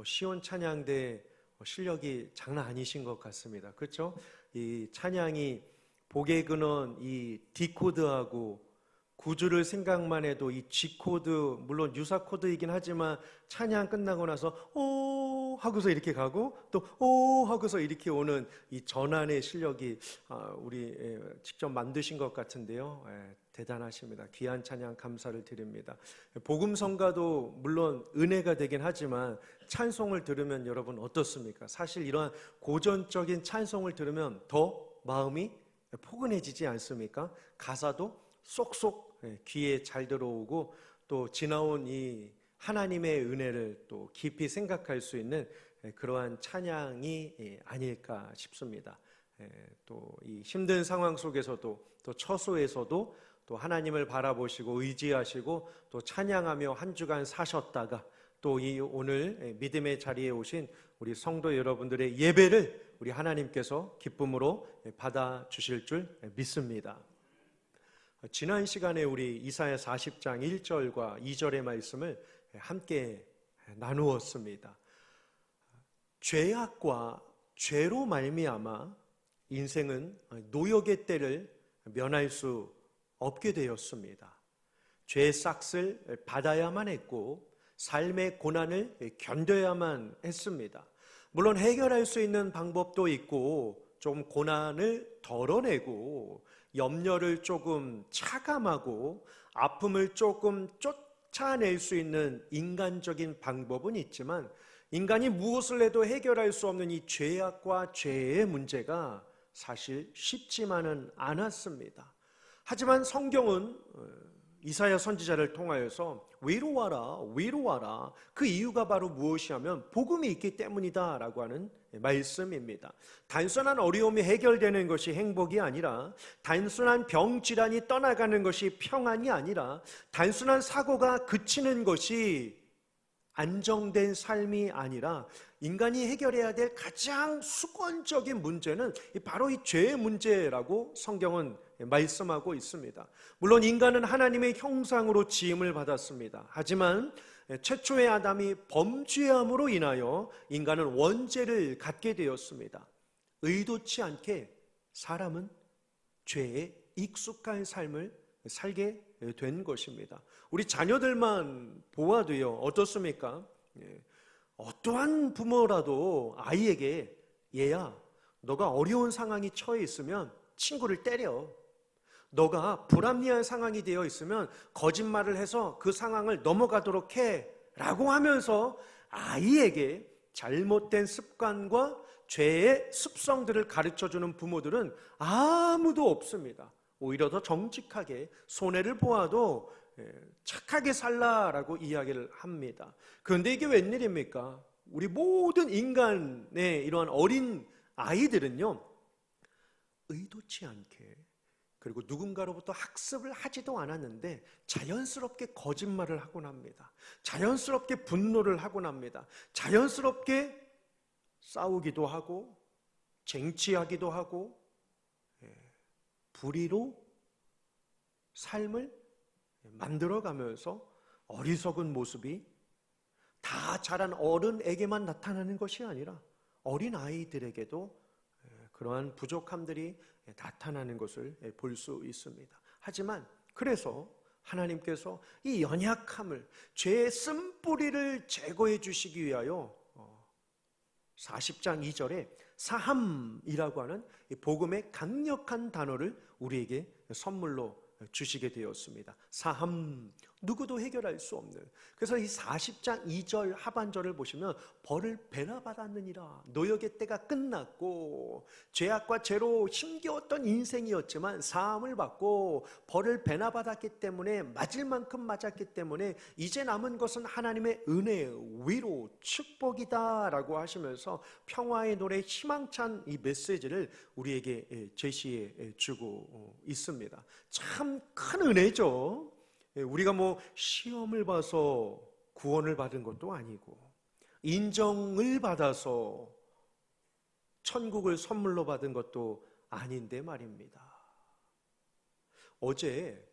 시온 찬양대 실력이 장난 아니신 것 같습니다. 그렇죠? 이 찬양이 복의 근원 이 D 코드하고 구주를 생각만 해도 이 G 코드, 물론 유사 코드이긴 하지만 찬양 끝나고 나서 오 하고서 이렇게 가고 또 오 하고서 이렇게 오는 이 전환의 실력이 우리 직접 만드신 것 같은데요. 대단하십니다. 귀한 찬양 감사를 드립니다. 복음 성가도 물론 은혜가 되긴 하지만 찬송을 들으면 여러분 어떻습니까? 사실 이러한 고전적인 찬송을 들으면 더 마음이 포근해지지 않습니까? 가사도 쏙쏙 귀에 잘 들어오고 또 지나온 이 하나님의 은혜를 또 깊이 생각할 수 있는 그러한 찬양이 아닐까 싶습니다. 또 이 힘든 상황 속에서도 또 처소에서도 또 하나님을 바라보시고 의지하시고 또 찬양하며 한 주간 사셨다가 또 이 오늘 믿음의 자리에 오신 우리 성도 여러분들의 예배를 우리 하나님께서 기쁨으로 받아 주실 줄 믿습니다. 지난 시간에 우리 이사야 40장 1절과 2절의 말씀을 함께 나누었습니다. 죄악과 죄로 말미암아 인생은 노역의 때를 면할 수 없게 되었습니다. 죄의 싹을 받아야만 했고 삶의 고난을 견뎌야만 했습니다. 물론 해결할 수 있는 방법도 있고 좀 고난을 덜어내고 염려를 조금 차감하고 아픔을 조금 쫓아낼 수 있는 인간적인 방법은 있지만 인간이 무엇을 해도 해결할 수 없는 이 죄악과 죄의 문제가 사실 쉽지만은 않았습니다. 하지만 성경은 이사야 선지자를 통하여서 위로하라 위로하라, 그 이유가 바로 무엇이냐면 복음이 있기 때문이다 라고 하는 말씀입니다. 단순한 어려움이 해결되는 것이 행복이 아니라, 단순한 병질환이 떠나가는 것이 평안이 아니라, 단순한 사고가 그치는 것이 안정된 삶이 아니라 인간이 해결해야 될 가장 수건적인 문제는 바로 이 죄의 문제라고 성경은 말씀하고 있습니다. 물론 인간은 하나님의 형상으로 지음을 받았습니다. 하지만 최초의 아담이 범죄함으로 인하여 인간은 원죄를 갖게 되었습니다. 의도치 않게 사람은 죄에 익숙한 삶을 살게 된 것입니다. 우리 자녀들만 보아도요, 어떻습니까? 어떠한 부모라도 아이에게 얘야, 너가 어려운 상황이 처해 있으면 친구를 때려. 너가 불합리한 상황이 되어 있으면 거짓말을 해서 그 상황을 넘어가도록 해 라고 하면서 아이에게 잘못된 습관과 죄의 습성들을 가르쳐주는 부모들은 아무도 없습니다. 오히려 더 정직하게 손해를 보아도 착하게 살라라고 이야기를 합니다. 그런데 이게 웬일입니까? 우리 모든 인간의 이러한 어린 아이들은요, 의도치 않게, 그리고 누군가로부터 학습을 하지도 않았는데 자연스럽게 거짓말을 하곤 합니다. 자연스럽게 분노를 하곤 합니다. 자연스럽게 싸우기도 하고 쟁취하기도 하고 불의로 삶을 만들어가면서 어리석은 모습이 다 자란 어른에게만 나타나는 것이 아니라 어린 아이들에게도 그러한 부족함들이 나타나는 것을 볼 수 있습니다. 하지만 그래서 하나님께서 이 연약함을, 죄의 쓴뿌리를 제거해 주시기 위하여 40장 2절에 사함이라고 하는 복음의 강력한 단어를 우리에게 선물로 주시게 되었습니다. 사함, 누구도 해결할 수 없는. 그래서 이 40장 2절 하반절을 보시면 벌을 배나 받았느니라, 노역의 때가 끝났고 죄악과 죄로 힘겨웠던 인생이었지만 사함을 받고 벌을 배나 받았기 때문에, 맞을 만큼 맞았기 때문에 이제 남은 것은 하나님의 은혜, 위로, 축복이다 라고 하시면서 평화의 노래, 희망찬 이 메시지를 우리에게 제시해 주고 있습니다. 참 큰 은혜죠. 우리가 뭐 시험을 봐서 구원을 받은 것도 아니고 인정을 받아서 천국을 선물로 받은 것도 아닌데 말입니다. 어제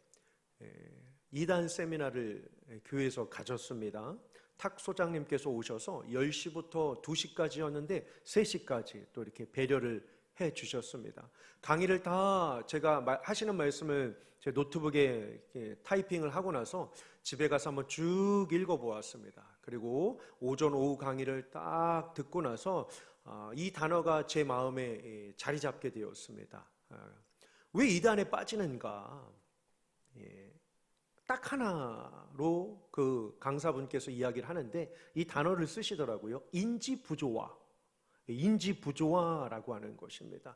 2단 세미나를 교회에서 가졌습니다. 탁 소장님께서 오셔서 10시부터 2시까지였는데 3시까지 또 이렇게 배려를 해 주셨습니다. 강의를 다 제가 하시는 말씀을 제 노트북에 이렇게 타이핑을 하고 나서 집에 가서 한번 쭉 읽어보았습니다. 그리고 오전 오후 강의를 딱 듣고 나서 이 단어가 제 마음에 자리 잡게 되었습니다. 왜 이단에 빠지는가? 딱 하나로 그 강사분께서 이야기를 하는데 이 단어를 쓰시더라고요. 인지부조화라고 하는 것입니다.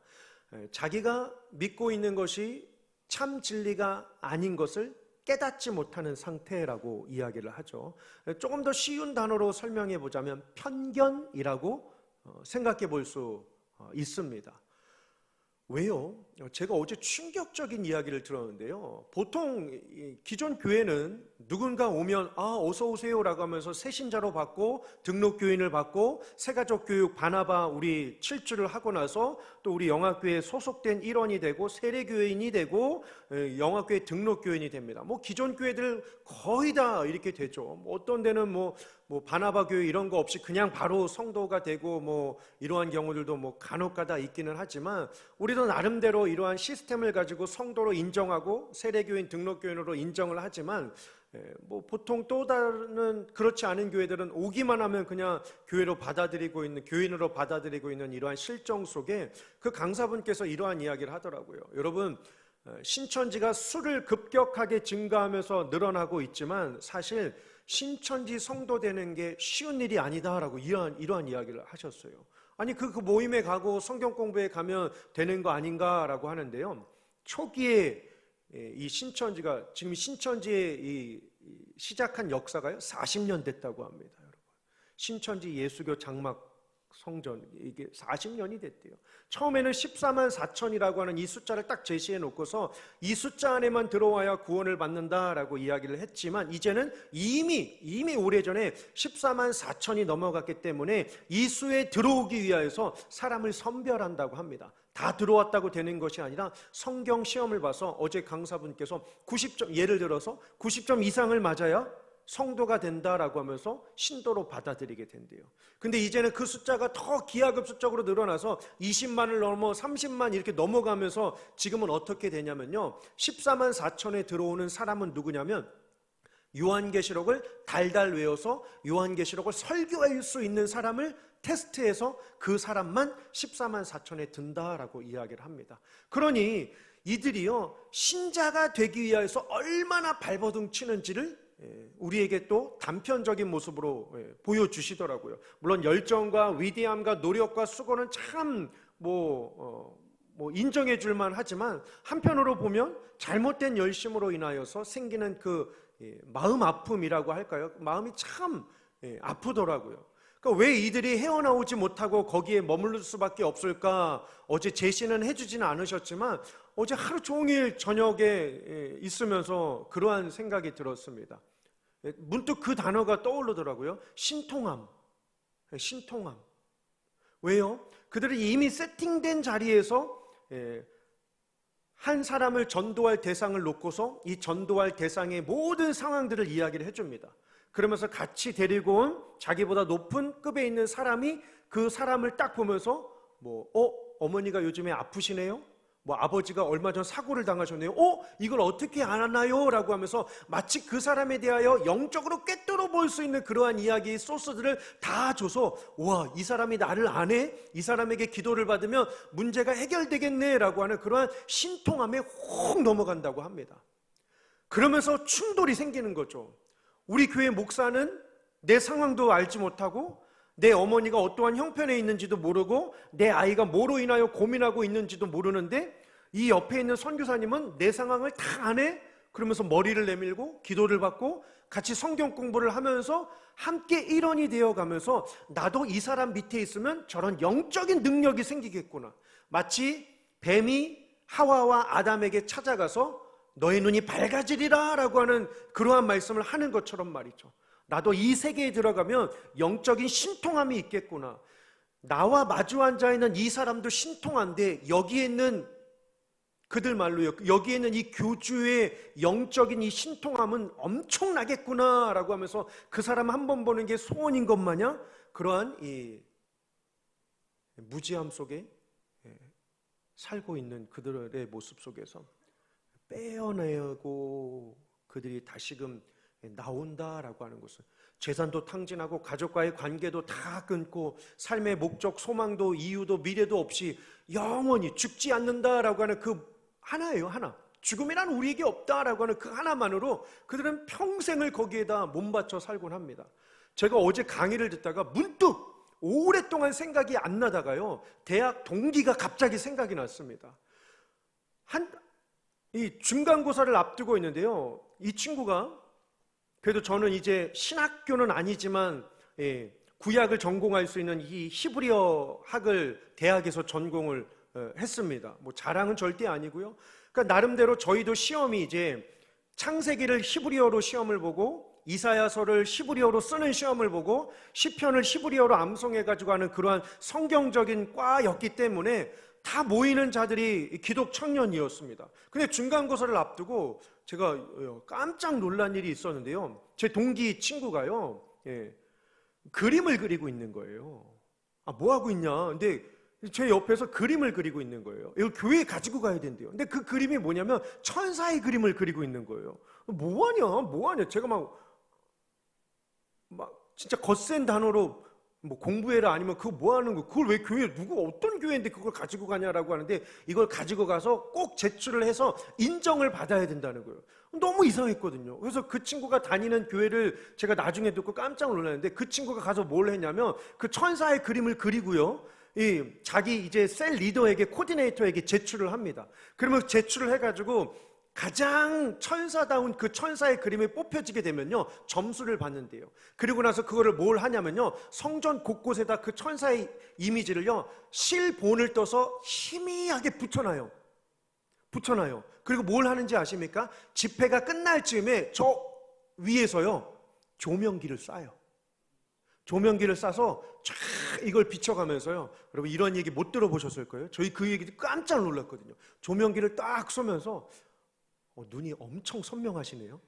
자기가 믿고 있는 것이 참 진리가 아닌 것을 깨닫지 못하는 상태라고 이야기를 하죠. 조금 더 쉬운 단어로 설명해 보자면 편견이라고 생각해 볼 수 있습니다. 왜요? 제가 어제 충격적인 이야기를 들었는데요. 보통 기존 교회는 누군가 오면 어서 오세요라고 하면서 새신자로 받고 등록교인을 받고 새가족 교육 바나바 우리 7주를 하고 나서 또 우리 영화교회에 소속된 일원이 되고 세례교인이 되고 영화교회 등록교인이 됩니다. 기존 교회들 거의 다 이렇게 되죠. 어떤 데는 바나바 교회 이런 거 없이 그냥 바로 성도가 되고 이러한 경우들도 간혹가다 있기는 하지만 우리도 나름대로 이러한 시스템을 가지고 성도로 인정하고 세례교인 등록교인으로 인정을 하지만 보통 또 다른 그렇지 않은 교회들은 오기만 하면 그냥 교회로 받아들이고 있는 교인으로 받아들이고 있는 이러한 실정 속에 그 강사분께서 이러한 이야기를 하더라고요. 여러분 신천지가 수를 급격하게 증가하면서 늘어나고 있지만 사실 신천지 성도 되는 게 쉬운 일이 아니다라고 이러한 이야기를 하셨어요. 아니 그 모임에 가고 성경 공부에 가면 되는 거 아닌가라고 하는데요. 초기에 이 신천지가 지금 신천지의 시작한 역사가요 40년 됐다고 합니다. 여러분 신천지 예수교 장막 성전 이게 40년이 됐대요. 처음에는 14만 4천이라고 하는 이 숫자를 딱 제시해 놓고서 이 숫자 안에만 들어와야 구원을 받는다라고 이야기를 했지만 이제는 이미 오래전에 14만 4천이 넘어갔기 때문에 이 수에 들어오기 위하여서 사람을 선별한다고 합니다. 다 들어왔다고 되는 것이 아니라 성경 시험을 봐서 어제 강사분께서 90점 예를 들어서 90점 이상을 맞아야 성도가 된다라고 하면서 신도로 받아들이게 된대요. 근데 이제는 그 숫자가 더 기하급수적으로 늘어나서 20만을 넘어 30만 이렇게 넘어가면서 지금은 어떻게 되냐면요. 14만 4천에 들어오는 사람은 누구냐면 요한계시록을 달달 외워서 요한계시록을 설교할 수 있는 사람을 테스트해서 그 사람만 14만 4천에 든다라고 이야기를 합니다. 그러니 이들이요 신자가 되기 위해서 얼마나 발버둥 치는지를 우리에게 또 단편적인 모습으로 보여주시더라고요. 물론 열정과 위대함과 노력과 수고는 참 인정해 줄만 하지만 한편으로 보면 잘못된 열심으로 인하여서 생기는 그 마음 아픔이라고 할까요? 마음이 참 아프더라고요. 그러니까 왜 이들이 헤어나오지 못하고 거기에 머무를 수밖에 없을까? 어제 제시는 해주지는 않으셨지만 어제 하루 종일 저녁에 있으면서 그러한 생각이 들었습니다. 문득 그 단어가 떠오르더라고요. 신통함. 왜요? 그들이 이미 세팅된 자리에서 한 사람을 전도할 대상을 놓고서 이 전도할 대상의 모든 상황들을 이야기를 해줍니다. 그러면서 같이 데리고 온 자기보다 높은 급에 있는 사람이 그 사람을 딱 보면서 어머니가 요즘에 아프시네요? 아버지가 얼마 전 사고를 당하셨네요. 이걸 어떻게 알았나요? 라고 하면서 마치 그 사람에 대하여 영적으로 꿰뚫어 볼 수 있는 그러한 이야기의 소스들을 다 줘서 와, 이 사람이 나를 아네? 이 사람에게 기도를 받으면 문제가 해결되겠네? 라고 하는 그러한 신통함에 혹 넘어간다고 합니다. 그러면서 충돌이 생기는 거죠. 우리 교회 목사는 내 상황도 알지 못하고 내 어머니가 어떠한 형편에 있는지도 모르고 내 아이가 뭐로 인하여 고민하고 있는지도 모르는데 이 옆에 있는 선교사님은 내 상황을 다 아네? 그러면서 머리를 내밀고 기도를 받고 같이 성경 공부를 하면서 함께 일원이 되어가면서 나도 이 사람 밑에 있으면 저런 영적인 능력이 생기겠구나. 마치 뱀이 하와와 아담에게 찾아가서 너의 눈이 밝아지리라 라고 하는 그러한 말씀을 하는 것처럼 말이죠. 나도 이 세계에 들어가면 영적인 신통함이 있겠구나. 나와 마주 앉아 있는 이 사람도 신통한데 여기에 있는 그들 말로요. 여기에는 이 교주의 영적인 이 신통함은 엄청나겠구나라고 하면서 그 사람 한 번 보는 게 소원인 것 마냥 그러한 이 무지함 속에 살고 있는 그들의 모습 속에서 빼어내고 그들이 다시금 나온다라고 하는 것은 재산도 탕진하고 가족과의 관계도 다 끊고 삶의 목적, 소망도 이유도 미래도 없이 영원히 죽지 않는다라고 하는 그 하나예요. 하나. 죽음이란 우리에게 없다라고 하는 그 하나만으로 그들은 평생을 거기에다 몸바쳐 살곤 합니다. 제가 어제 강의를 듣다가 문득 오랫동안 생각이 안 나다가요, 대학 동기가 갑자기 생각이 났습니다. 이 중간고사를 앞두고 있는데요, 이 친구가 그래도 저는 이제 신학교는 아니지만 구약을 전공할 수 있는 이 히브리어 학을 대학에서 전공을 했습니다. 뭐 자랑은 절대 아니고요. 그러니까 나름대로 저희도 시험이 이제 창세기를 히브리어로 시험을 보고 이사야서를 히브리어로 쓰는 시험을 보고 시편을 히브리어로 암송해가지고 하는 그러한 성경적인 과였기 때문에 다 모이는 자들이 기독 청년이었습니다. 근데 중간고사를 앞두고 제가 깜짝 놀란 일이 있었는데요. 제 동기 친구가요, 그림을 그리고 있는 거예요. 아, 뭐 하고 있냐? 근데 제 옆에서 그림을 그리고 있는 거예요. 이걸 교회에 가지고 가야 된대요. 근데 그 그림이 뭐냐면 천사의 그림을 그리고 있는 거예요. 뭐하냐? 제가 막 진짜 거센 단어로 뭐 공부해라 아니면 그거 뭐 하는 거, 그걸 왜 교회, 누구 어떤 교회인데 그걸 가지고 가냐라고 하는데 이걸 가지고 가서 꼭 제출을 해서 인정을 받아야 된다는 거예요. 너무 이상했거든요. 그래서 그 친구가 다니는 교회를 제가 나중에 듣고 깜짝 놀랐는데 그 친구가 가서 뭘 했냐면 그 천사의 그림을 그리고요, 자기 이제 셀 리더에게, 코디네이터에게 제출을 합니다. 그러면 제출을 해가지고 가장 천사다운 그 천사의 그림이 뽑혀지게 되면요, 점수를 받는데요. 그리고 나서 그거를 뭘 하냐면요, 성전 곳곳에다 그 천사의 이미지를요, 실본을 떠서 희미하게 붙여놔요. 그리고 뭘 하는지 아십니까? 집회가 끝날 즈음에 저 위에서요, 조명기를 쏴요. 조명기를 쏴서 쫙 이걸 비춰가면서요, 여러분 이런 얘기 못 들어보셨을 거예요. 저희 그 얘기 깜짝 놀랐거든요. 조명기를 딱 쏘면서 눈이 엄청 선명하시네요.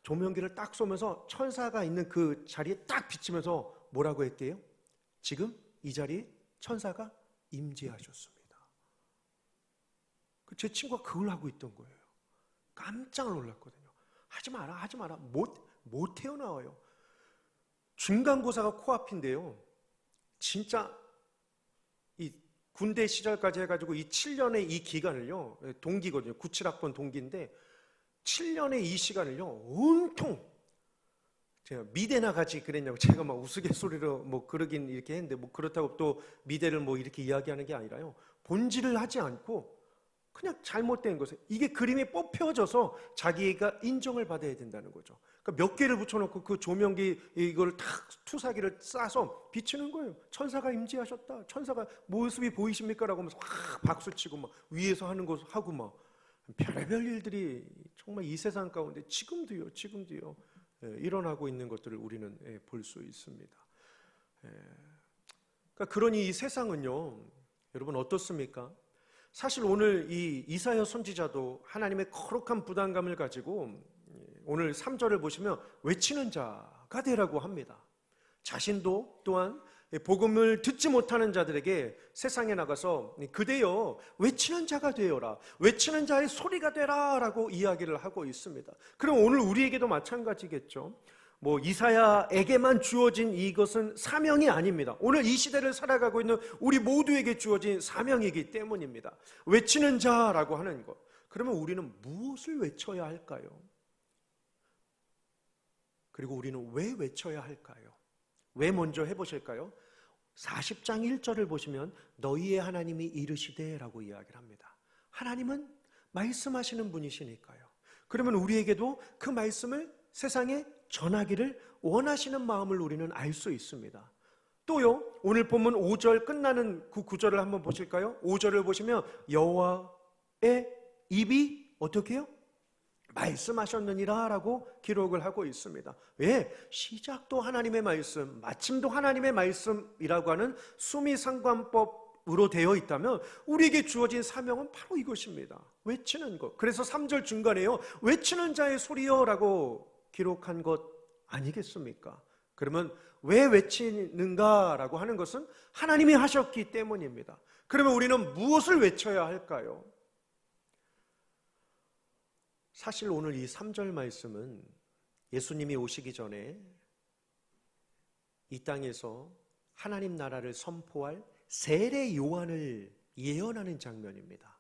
조명기를 딱 쏘면서 천사가 있는 그 자리에 딱 비치면서 뭐라고 했대요? 지금 이 자리에 천사가 임재하셨습니다. 제 친구가 그걸 하고 있던 거예요. 깜짝 놀랐거든요. 하지 마라. 못 태어나와요. 중간고사가 코앞인데요, 진짜 이 군대 시절까지 해가지고 이 7년의 이 기간을요, 동기거든요. 97학번 동기인데 7년의 이 시간을요, 온통 제가 미대나 가지 그랬냐고 제가 막 우스갯소리로 뭐 그러긴 이렇게 했는데, 뭐 그렇다고 또 미대를 뭐 이렇게 이야기하는 게 아니라요, 본질을 하지 않고 그냥 잘못된 것에 이게 그림이 뽑혀져서 자기가 인정을 받아야 된다는 거죠. 그러니까 몇 개를 붙여놓고 그 조명기 이걸 탁 투사기를 쏴서 비치는 거예요. 천사가 임재하셨다. 천사가 모습이 보이십니까? 라고 하면서 확 박수치고 막 위에서 하는 거 하고 막 별의별 일들이 정말 이 세상 가운데 지금도요 일어나고 있는 것들을 우리는 볼 수 있습니다. 그러니까 그러니 이 세상은요, 여러분 어떻습니까? 사실 오늘 이 이사야 선지자도 하나님의 거룩한 부담감을 가지고 오늘 3절을 보시면 외치는 자가 되라고 합니다. 자신도 또한 복음을 듣지 못하는 자들에게 세상에 나가서 그대여 외치는 자가 되어라, 외치는 자의 소리가 되라 라고 이야기를 하고 있습니다. 그럼 오늘 우리에게도 마찬가지겠죠. 뭐 이사야에게만 주어진 이것은 사명이 아닙니다. 오늘 이 시대를 살아가고 있는 우리 모두에게 주어진 사명이기 때문입니다. 외치는 자라고 하는 것. 그러면 우리는 무엇을 외쳐야 할까요? 그리고 우리는 왜 외쳐야 할까요? 왜 먼저 해보실까요? 40장 1절을 보시면 너희의 하나님이 이르시되 라고 이야기를 합니다. 하나님은 말씀하시는 분이시니까요. 그러면 우리에게도 그 말씀을 세상에 전하기를 원하시는 마음을 우리는 알 수 있습니다. 또요, 오늘 본문 5절 끝나는 그 구절을 한번 보실까요? 5절을 보시면 여호와의 입이 어떻게 해요? 말씀하셨느니라 라고 기록을 하고 있습니다. 왜? 시작도 하나님의 말씀, 마침도 하나님의 말씀이라고 하는 수미상관법 으로 되어 있다면 우리에게 주어진 사명은 바로 이것입니다. 외치는 것. 그래서 3절 중간에요, 외치는 자의 소리여 라고 기록한 것 아니겠습니까? 그러면 왜 외치는가 라고 하는 것은 하나님이 하셨기 때문입니다. 그러면 우리는 무엇을 외쳐야 할까요? 사실 오늘 이 3절 말씀은 예수님이 오시기 전에 이 땅에서 하나님 나라를 선포할 세례 요한을 예언하는 장면입니다.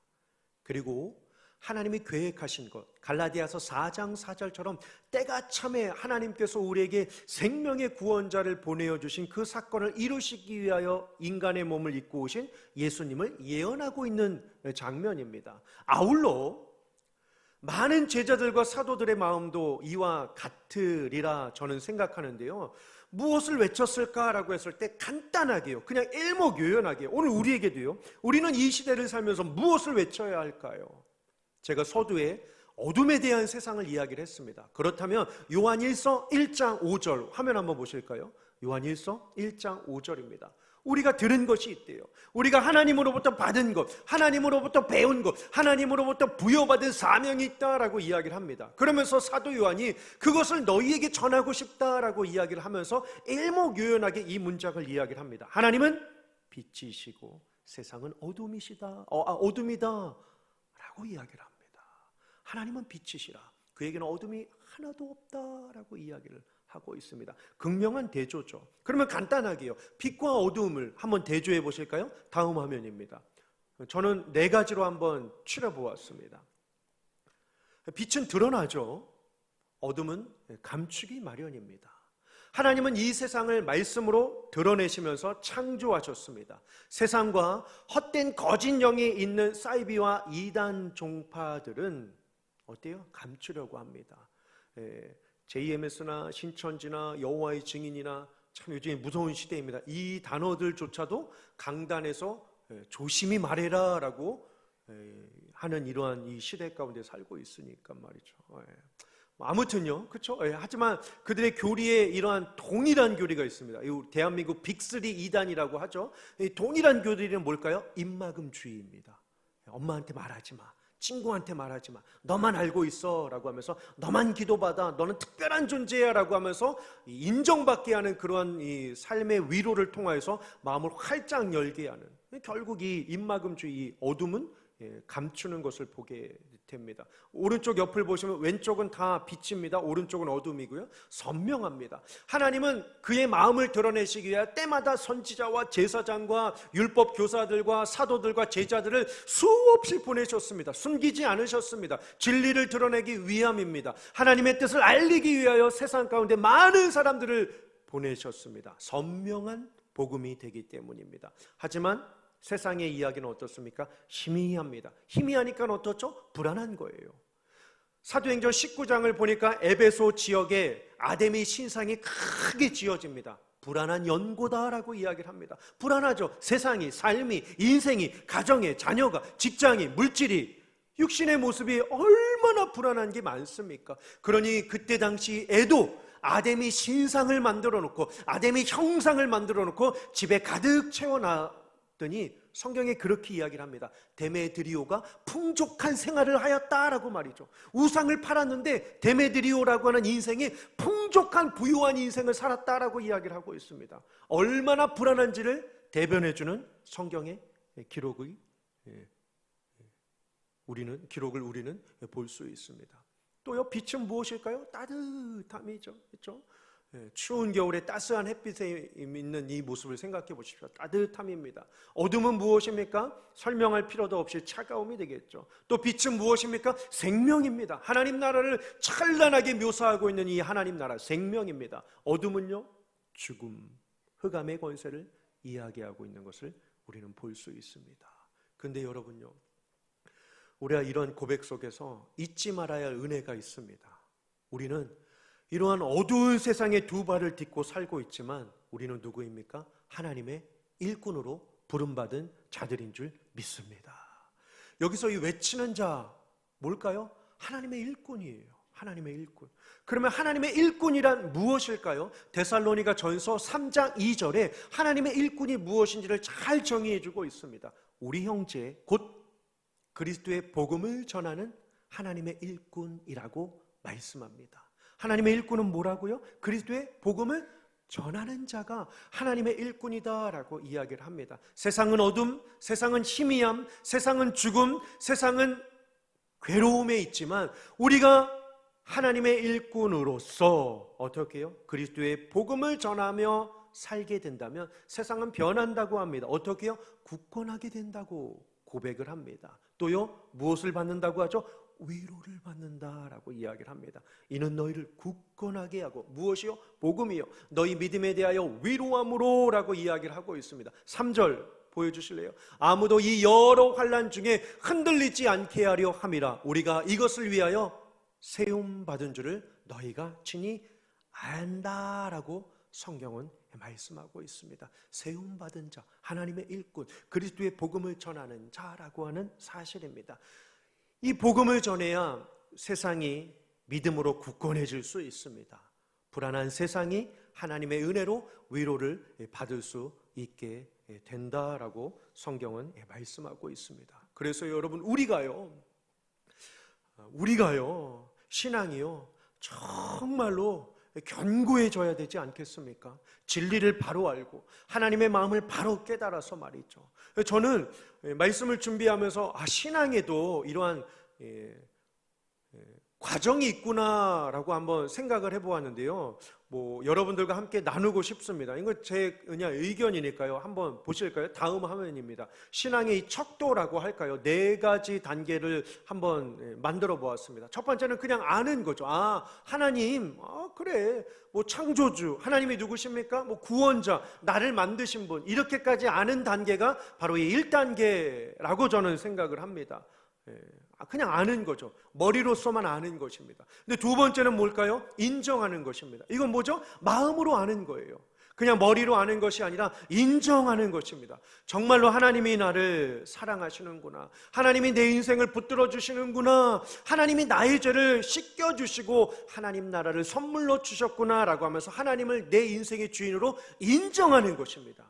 그리고 하나님이 계획하신 것, 갈라디아서 4장 4절처럼 때가 참에 하나님께서 우리에게 생명의 구원자를 보내어주신 그 사건을 이루시기 위하여 인간의 몸을 입고 오신 예수님을 예언하고 있는 장면입니다. 아울러 많은 제자들과 사도들의 마음도 이와 같으리라 저는 생각하는데요. 무엇을 외쳤을까라고 했을 때 간단하게요, 그냥 일목요연하게 오늘 우리에게도요, 우리는 이 시대를 살면서 무엇을 외쳐야 할까요? 제가 서두에 어둠에 대한 세상을 이야기를 했습니다. 그렇다면 요한일서 1장 5절 화면 한번 보실까요? 요한일서 1장 5절입니다. 우리가 들은 것이 있대요. 우리가 하나님으로부터 받은 것, 하나님으로부터 배운 것, 하나님으로부터 부여받은 사명이 있다라고 이야기를 합니다. 그러면서 사도 요한이 그것을 너희에게 전하고 싶다라고 이야기를 하면서 일목요연하게 이 문장을 이야기를 합니다. 하나님은 빛이시고 세상은 어둠이다 라고 이야기를 합니다. 하나님은 빛이시라, 그에게는 어둠이 하나도 없다라고 이야기를 하고 있습니다. 극명한 대조죠. 그러면 간단하게요, 빛과 어두움을 한번 대조해 보실까요? 다음 화면입니다. 저는 4가지로 한번 추려보았습니다. 빛은 드러나죠. 어둠은 감추기 마련입니다. 하나님은 이 세상을 말씀으로 드러내시면서 창조하셨습니다. 세상과 헛된 거짓 영이 있는 사이비와 이단 종파들은 어때요? 감추려고 합니다. JMS나 신천지나 여호와의 증인이나 참 요즘에 무서운 시대입니다. 이 단어들조차도 강단에서 조심히 말해라 라고 하는 이러한 이 시대 가운데 살고 있으니까 말이죠. 아무튼요, 그렇죠? 하지만 그들의 교리에 이러한 동일한 교리가 있습니다. 이 대한민국 빅3 이단이라고 하죠. 이 동일한 교리는 뭘까요? 입막음주의입니다. 엄마한테 말하지 마, 친구한테 말하지 마, 너만 알고 있어 라고 하면서 너만 기도받아, 너는 특별한 존재야 라고 하면서 인정받게 하는 그러한 이 삶의 위로를 통하여서 마음을 활짝 열게 하는, 결국 이 입막음주의, 어둠은 감추는 것을 보게 됩니다. 오른쪽 옆을 보시면 왼쪽은 다 빛입니다. 오른쪽은 어둠이고요. 선명합니다. 하나님은 그의 마음을 드러내시기 위해 때마다 선지자와 제사장과 율법 교사들과 사도들과 제자들을 수없이 보내셨습니다. 숨기지 않으셨습니다. 진리를 드러내기 위함입니다. 하나님의 뜻을 알리기 위하여 세상 가운데 많은 사람들을 보내셨습니다. 선명한 복음이 되기 때문입니다. 하지만 세상의 이야기는 어떻습니까? 희미합니다. 희미하니까 어떻죠? 불안한 거예요. 사도행전 19장을 보니까 에베소 지역에 아데미 신상이 크게 지어집니다. 불안한 연고다라고 이야기를 합니다. 불안하죠. 세상이, 삶이, 인생이, 가정이, 자녀가, 직장이, 물질이, 육신의 모습이 얼마나 불안한 게 많습니까? 그러니 그때 당시에도 아데미 신상을 만들어 놓고 아데미 형상을 만들어 놓고 집에 가득 채워놨 더니 성경에 그렇게 이야기를 합니다. 데메드리오가 풍족한 생활을 하였다라고 말이죠. 우상을 팔았는데 데메드리오라고 하는 인생이 풍족한 부유한 인생을 살았다라고 이야기를 하고 있습니다. 얼마나 불안한지를 대변해주는 성경의 기록을 우리는 볼 수 있습니다. 또요, 빛은 무엇일까요? 따뜻함이죠. 그렇죠? 추운 겨울에 따스한 햇빛에 있는 이 모습을 생각해 보십시오. 따뜻함입니다. 어둠은 무엇입니까? 설명할 필요도 없이 차가움이 되겠죠. 또 빛은 무엇입니까? 생명입니다. 하나님 나라를 찬란하게 묘사하고 있는 이 하나님 나라, 생명입니다. 어둠은요, 죽음, 흑암의 권세를 이야기하고 있는 것을 우리는 볼 수 있습니다. 그런데 여러분요, 우리가 이런 고백 속에서 잊지 말아야 할 은혜가 있습니다. 우리는 이러한 어두운 세상에 두 발을 딛고 살고 있지만 우리는 누구입니까? 하나님의 일꾼으로 부름받은 자들인 줄 믿습니다. 여기서 이 외치는 자 뭘까요? 하나님의 일꾼이에요. 하나님의 일꾼. 그러면 하나님의 일꾼이란 무엇일까요? 데살로니가 전서 3장 2절에 하나님의 일꾼이 무엇인지를 잘 정의해주고 있습니다. 우리 형제 곧 그리스도의 복음을 전하는 하나님의 일꾼이라고 말씀합니다. 하나님의 일꾼은 뭐라고요? 그리스도의 복음을 전하는 자가 하나님의 일꾼이다라고 이야기를 합니다. 세상은 어둠, 세상은 희미함, 세상은 죽음, 세상은 괴로움에 있지만 우리가 하나님의 일꾼으로서 어떻게 해요? 그리스도의 복음을 전하며 살게 된다면 세상은 변한다고 합니다. 어떻게 해요? 굳건하게 된다고 고백을 합니다. 또요, 무엇을 받는다고 하죠? 위로를 받는다라고 이야기를 합니다. 이는 너희를 굳건하게 하고 무엇이요? 복음이요. 너희 믿음에 대하여 위로함으로 라고 이야기를 하고 있습니다. 3절 보여주실래요? 아무도 이 여러 환난 중에 흔들리지 않게 하려 함이라. 우리가 이것을 위하여 세움받은 줄을 너희가 친히 안다라고 성경은 말씀하고 있습니다. 세움받은 자, 하나님의 일꾼, 그리스도의 복음을 전하는 자라고 하는 사실입니다. 이 복음을 전해야 세상이 믿음으로 굳건해질 수 있습니다. 불안한 세상이 하나님의 은혜로 위로를 받을 수 있게 된다라고 성경은 말씀하고 있습니다. 그래서 여러분, 우리가요 신앙이요 정말로 견고해져야 되지 않겠습니까? 진리를 바로 알고 하나님의 마음을 바로 깨달아서 말이죠. 저는 말씀을 준비하면서 신앙에도 이러한 과정이 있구나라고 한번 생각을 해보았는데요. 여러분들과 함께 나누고 싶습니다. 이건 제 그냥 의견이니까요. 한번 보실까요? 다음 화면입니다. 신앙의 이 척도라고 할까요? 4가지 단계를 한번 만들어 보았습니다. 첫 번째는 그냥 아는 거죠. 하나님, 그래. 창조주, 하나님이 누구십니까? 구원자, 나를 만드신 분. 이렇게까지 아는 단계가 바로 이 1단계라고 저는 생각을 합니다. 그냥 아는 거죠. 머리로서만 아는 것입니다. 근데 두 번째는 뭘까요? 인정하는 것입니다. 이건 뭐죠? 마음으로 아는 거예요. 그냥 머리로 아는 것이 아니라 인정하는 것입니다. 정말로 하나님이 나를 사랑하시는구나, 하나님이 내 인생을 붙들어 주시는구나, 하나님이 나의 죄를 씻겨주시고 하나님 나라를 선물로 주셨구나 라고 하면서 하나님을 내 인생의 주인으로 인정하는 것입니다.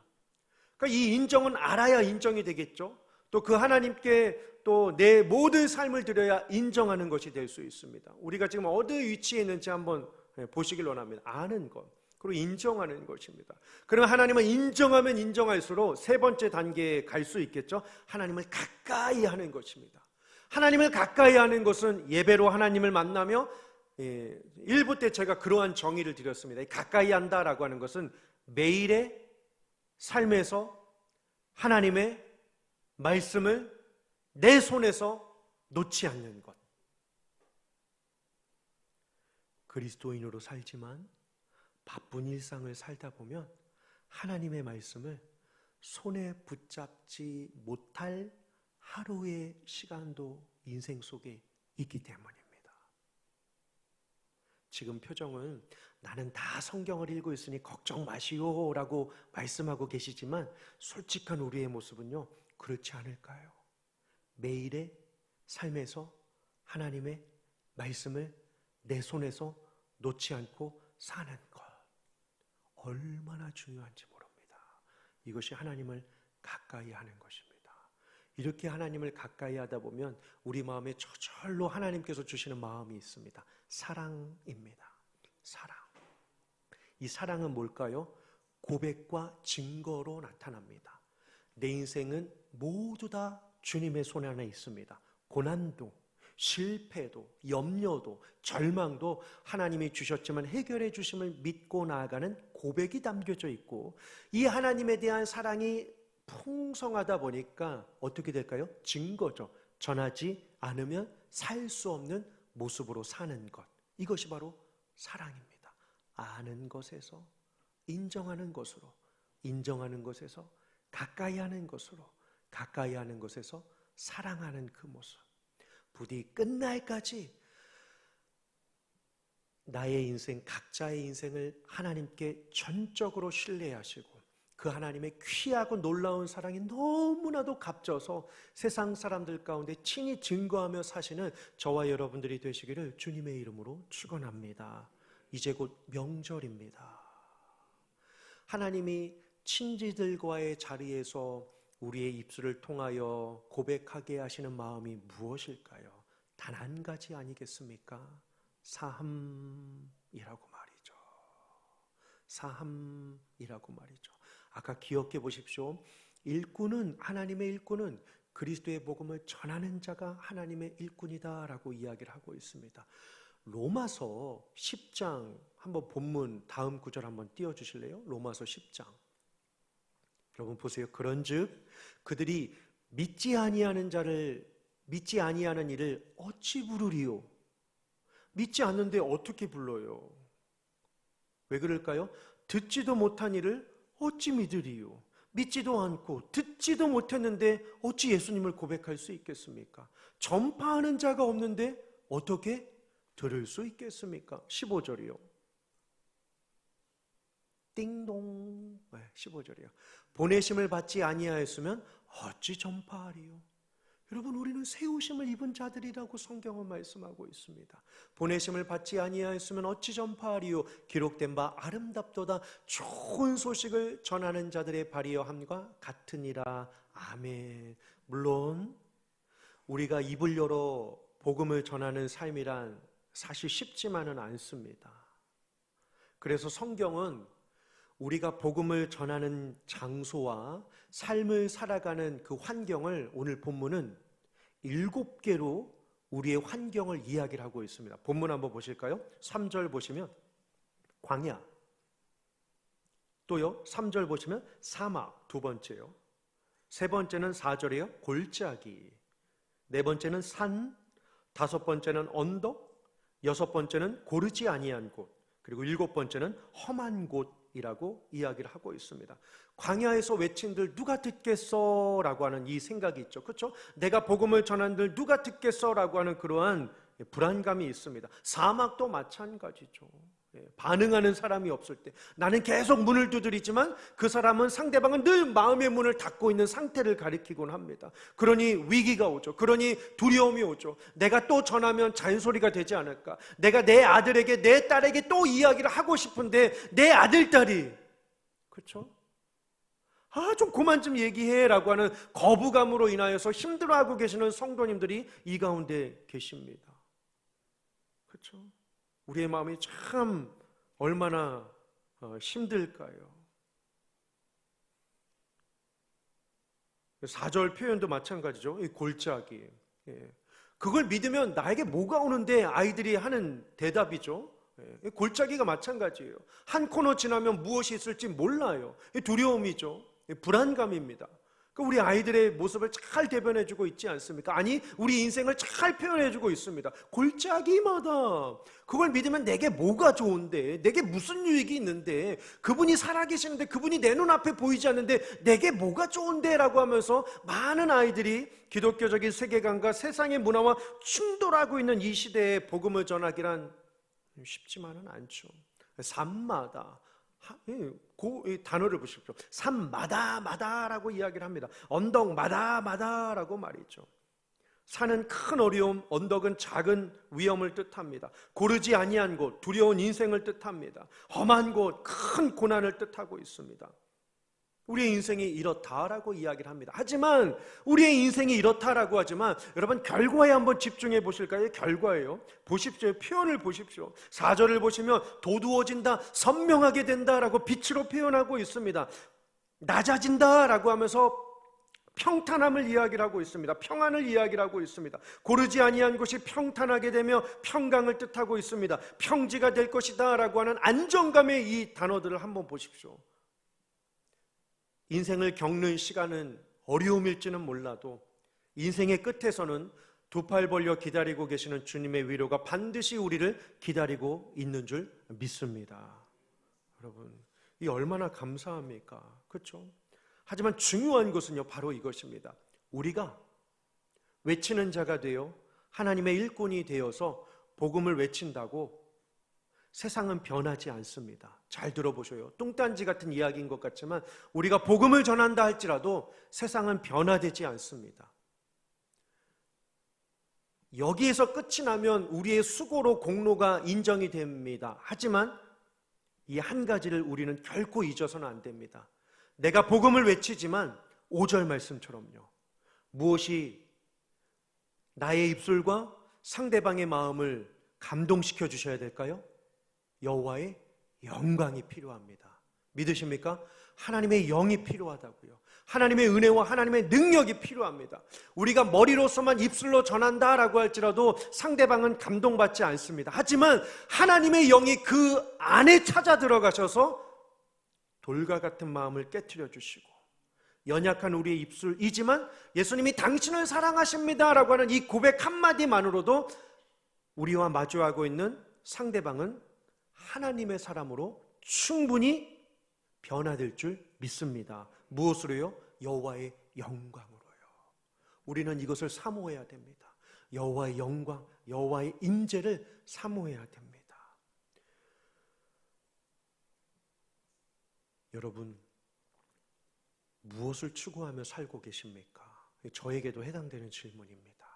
그러니까 이 인정은 알아야 인정이 되겠죠. 또 그 하나님께 또 내 모든 삶을 드려야 인정하는 것이 될 수 있습니다. 우리가 지금 어디 위치에 있는지 한번 보시길 원합니다. 아는 것, 그리고 인정하는 것입니다. 그러면 하나님을 인정하면 인정할수록 세 번째 단계에 갈 수 있겠죠. 하나님을 가까이 하는 것입니다. 하나님을 가까이 하는 것은 예배로 하나님을 만나며 1부 때 제가 그러한 정의를 드렸습니다. 가까이 한다라고 하는 것은 매일의 삶에서 하나님의 말씀을 내 손에서 놓지 않는 것. 그리스도인으로 살지만 바쁜 일상을 살다 보면 하나님의 말씀을 손에 붙잡지 못할 하루의 시간도 인생 속에 있기 때문입니다. 지금 표정은 나는 다 성경을 읽고 있으니 걱정 마시오 라고 말씀하고 계시지만 솔직한 우리의 모습은요, 그렇지 않을까요? 매일의 삶에서 하나님의 말씀을 내 손에서 놓지 않고 사는 것, 얼마나 중요한지 모릅니다. 이것이 하나님을 가까이 하는 것입니다. 이렇게 하나님을 가까이 하다 보면 우리 마음에 저절로 하나님께서 주시는 마음이 있습니다. 사랑입니다. 사랑. 이 사랑은 뭘까요? 고백과 증거로 나타납니다. 내 인생은 모두 다 주님의 손 안에 있습니다. 고난도, 실패도, 염려도, 절망도 하나님이 주셨지만 해결해 주심을 믿고 나아가는 고백이 담겨져 있고, 이 하나님에 대한 사랑이 풍성하다 보니까 어떻게 될까요? 증거죠. 전하지 않으면 살 수 없는 모습으로 사는 것. 이것이 바로 사랑입니다. 아는 것에서 인정하는 것으로, 인정하는 것에서 가까이 하는 것으로, 가까이 하는 것에서 사랑하는 그 모습. 부디 끝날까지 나의 인생, 각자의 인생을 하나님께 전적으로 신뢰하시고 그 하나님의 귀하고 놀라운 사랑이 너무나도 값져서 세상 사람들 가운데 친히 증거하며 사시는 저와 여러분들이 되시기를 주님의 이름으로 축원합니다. 이제 곧 명절입니다. 하나님이 친지들과의 자리에서 우리의 입술을 통하여 고백하게 하시는 마음이 무엇일까요? 단 한 가지 아니겠습니까? 사함이라고 말이죠. 사함이라고 말이죠. 아까 기억해 보십시오. 일꾼은, 하나님의 일꾼은 그리스도의 복음을 전하는 자가 하나님의 일꾼이다라고 이야기를 하고 있습니다. 로마서 10장 한번 본문 다음 구절 한번 띄워주실래요? 로마서 10장. 여러분 보세요. 그런즉 그들이 믿지 아니하는 일을 어찌 부르리요? 믿지 않는데 어떻게 불러요? 왜 그럴까요? 듣지도 못한 일을 어찌 믿으리요? 믿지도 않고 듣지도 못했는데 어찌 예수님을 고백할 수 있겠습니까? 전파하는 자가 없는데 어떻게 들을 수 있겠습니까? 15절이요. 띵동. 15절이요. 보내심을 받지 아니하였으면 어찌 전파하리요? 여러분, 우리는 세우심을 입은 자들이라고 성경은 말씀하고 있습니다. 보내심을 받지 아니하였으면 어찌 전파하리요? 기록된 바 아름답도다 좋은 소식을 전하는 자들의 발이여함과 같으니라. 아멘. 물론 우리가 입을 열어 복음을 전하는 삶이란 사실 쉽지만은 않습니다. 그래서 성경은 우리가 복음을 전하는 장소와 삶을 살아가는 그 환경을, 오늘 본문은 7개로 우리의 환경을 이야기를 하고 있습니다. 본문 한번 보실까요? 3절 보시면 광야, 또요 3절 보시면 사막, 두 번째요. 세 번째는 4절이요 골짜기, 네 번째는 산, 다섯 번째는 언덕, 여섯 번째는 고르지 아니한 곳, 그리고 일곱 번째는 험한 곳이라고 이야기를 하고 있습니다. 광야에서 외친들 누가 듣겠어? 라고 하는 이 생각이 있죠. 그렇죠? 내가 복음을 전한들 누가 듣겠어? 라고 하는 그러한 불안감이 있습니다. 사막도 마찬가지죠. 반응하는 사람이 없을 때 나는 계속 문을 두드리지만 그 사람은, 상대방은 늘 마음의 문을 닫고 있는 상태를 가리키곤 합니다. 그러니 위기가 오죠. 그러니 두려움이 오죠. 내가 또 전하면 잔소리가 되지 않을까? 내가 내 아들에게, 내 딸에게 또 이야기를 하고 싶은데 내 아들, 딸이, 그렇죠? 좀 그만 좀 얘기해 라고 하는 거부감으로 인하여서 힘들어하고 계시는 성도님들이 이 가운데 계십니다. 그렇죠? 우리의 마음이 참 얼마나 힘들까요? 4절 표현도 마찬가지죠. 이 골짜기. 그걸 믿으면 나에게 뭐가 오는데, 아이들이 하는 대답이죠. 골짜기가 마찬가지예요. 한 코너 지나면 무엇이 있을지 몰라요. 두려움이죠. 불안감입니다. 우리 아이들의 모습을 잘 대변해주고 있지 않습니까? 아니, 우리 인생을 잘 표현해주고 있습니다. 골짜기마다 그걸 믿으면 내게 뭐가 좋은데, 내게 무슨 유익이 있는데, 그분이 살아계시는데 그분이 내 눈앞에 보이지 않는데 내게 뭐가 좋은데 라고 하면서 많은 아이들이 기독교적인 세계관과 세상의 문화와 충돌하고 있는 이 시대에 복음을 전하기란 쉽지만은 않죠. 삶마다, 이 단어를 보십시오. 산마다마다라고 이야기를 합니다. 언덕마다마다라고 말이죠. 산은 큰 어려움, 언덕은 작은 위험을 뜻합니다. 고르지 아니한 곳, 두려운 인생을 뜻합니다. 험한 곳, 큰 고난을 뜻하고 있습니다. 우리의 인생이 이렇다라고 이야기를 합니다. 하지만 우리의 인생이 이렇다라고 하지만 여러분, 결과에 한번 집중해 보실까요? 결과예요. 보십시오. 표현을 보십시오. 4절을 보시면 도두어진다, 선명하게 된다라고 빛으로 표현하고 있습니다. 낮아진다라고 하면서 평탄함을 이야기를 하고 있습니다. 평안을 이야기를 하고 있습니다. 고르지 아니한 곳이 평탄하게 되며 평강을 뜻하고 있습니다. 평지가 될 것이다 라고 하는 안정감의 이 단어들을 한번 보십시오. 인생을 겪는 시간은 어려움일지는 몰라도 인생의 끝에서는 두 팔 벌려 기다리고 계시는 주님의 위로가 반드시 우리를 기다리고 있는 줄 믿습니다. 여러분, 이 얼마나 감사합니까? 그렇죠? 하지만 중요한 것은요, 바로 이것입니다. 우리가 외치는 자가 되어 하나님의 일꾼이 되어서 복음을 외친다고 세상은 변하지 않습니다. 잘 들어보셔요. 뚱딴지 같은 이야기인 것 같지만 우리가 복음을 전한다 할지라도 세상은 변화되지 않습니다. 여기에서 끝이 나면 우리의 수고로 공로가 인정이 됩니다. 하지만 이 한 가지를 우리는 결코 잊어서는 안 됩니다. 내가 복음을 외치지만 5절 말씀처럼요. 무엇이 나의 입술과 상대방의 마음을 감동시켜 주셔야 될까요? 여호와의 영광이 필요합니다. 믿으십니까? 하나님의 영이 필요하다고요. 하나님의 은혜와 하나님의 능력이 필요합니다. 우리가 머리로서만 입술로 전한다라고 할지라도 상대방은 감동받지 않습니다. 하지만 하나님의 영이 그 안에 찾아 들어가셔서 돌과 같은 마음을 깨트려 주시고 연약한 우리의 입술이지만 예수님이 당신을 사랑하십니다라고 하는 이 고백 한마디만으로도 우리와 마주하고 있는 상대방은 하나님의 사람으로 충분히 변화될 줄 믿습니다. 무엇으로요? 여호와의 영광으로요. 우리는 이것을 사모해야 됩니다. 여호와의 영광, 여호와의 임재를 사모해야 됩니다. 여러분, 무엇을 추구하며 살고 계십니까? 저에게도 해당되는 질문입니다.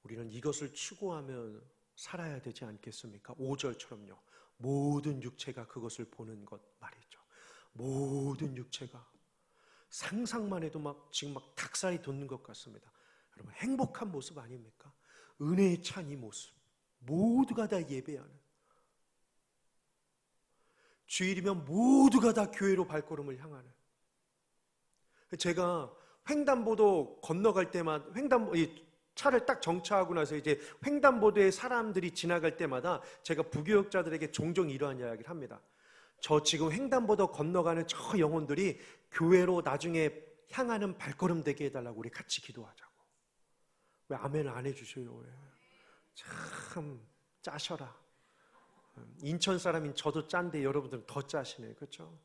우리는 이것을 추구하며 살아야 되지 않겠습니까? 5절처럼요. 모든 육체가 그것을 보는 것 말이죠. 모든 육체가 상상만 해도 지금 닭살이 돋는 것 같습니다. 여러분, 행복한 모습 아닙니까? 은혜에 찬 이 모습, 모두가 다 예배하는, 주일이면 모두가 다 교회로 발걸음을 향하는. 제가 횡단보도 건너갈 때마다 차를 딱 정차하고 나서 이제 횡단보도에 사람들이 지나갈 때마다 제가 부교역자들에게 종종 이러한 이야기를 합니다. 저 지금 횡단보도 건너가는 저 영혼들이 교회로 나중에 향하는 발걸음 되게 해달라고 우리 같이 기도하자고. 왜 아멘을 안 해주셔요? 왜? 참 짜셔라. 인천 사람인 저도 짠데 여러분들은 더 짜시네, 그렇죠?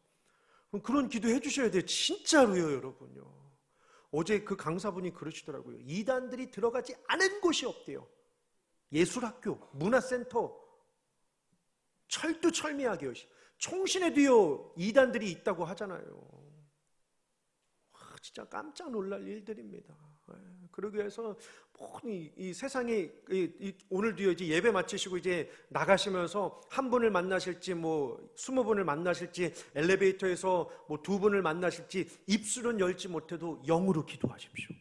그럼 그런 기도 해주셔야 돼요. 진짜로요, 여러분요. 어제 그 강사분이 그러시더라고요. 이단들이 들어가지 않은 곳이 없대요. 예술학교, 문화센터, 철두철미하게 총신에도요 이단들이 있다고 하잖아요. 진짜 깜짝 놀랄 일들입니다. 그러기 위해서 이 세상에 오늘도요 이제 예배 마치시고 이제 나가시면서 한 분을 만나실지 20분을 만나실지 엘리베이터에서 2분을 만나실지 입술은 열지 못해도 영으로 기도하십시오.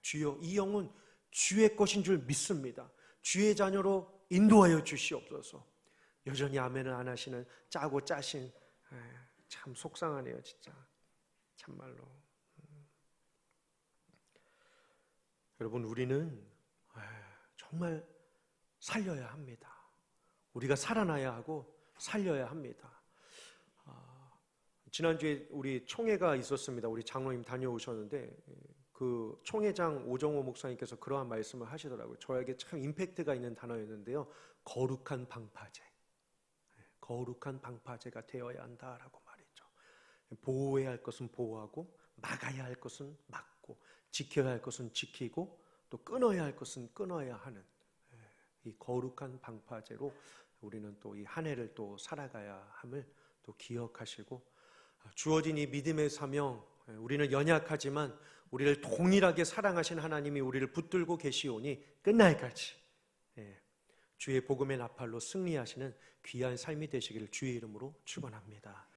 주여, 이 영은 주의 것인 줄 믿습니다. 주의 자녀로 인도하여 주시옵소서. 여전히 아멘을 안 하시는 짜고 짜신, 참 속상하네요, 진짜. 참말로. 여러분, 우리는 정말 살려야 합니다. 우리가 살아나야 하고 살려야 합니다. 지난주에 우리 총회가 있었습니다. 우리 장로님 다녀오셨는데 그 총회장 오정호 목사님께서 그러한 말씀을 하시더라고요. 저에게 참 임팩트가 있는 단어였는데요. 거룩한 방파제. 거룩한 방파제가 되어야 한다라고 말이죠. 보호해야 할 것은 보호하고 막아야 할 것은 막고 지켜야 할 것은 지키고 또 끊어야 할 것은 끊어야 하는 이 거룩한 방파제로 우리는 또 이 한 해를 또 살아가야 함을 또 기억하시고, 주어진 이 믿음의 사명, 우리는 연약하지만 우리를 동일하게 사랑하신 하나님이 우리를 붙들고 계시오니 끝날까지 주의 복음의 나팔로 승리하시는 귀한 삶이 되시기를 주의 이름으로 축원합니다.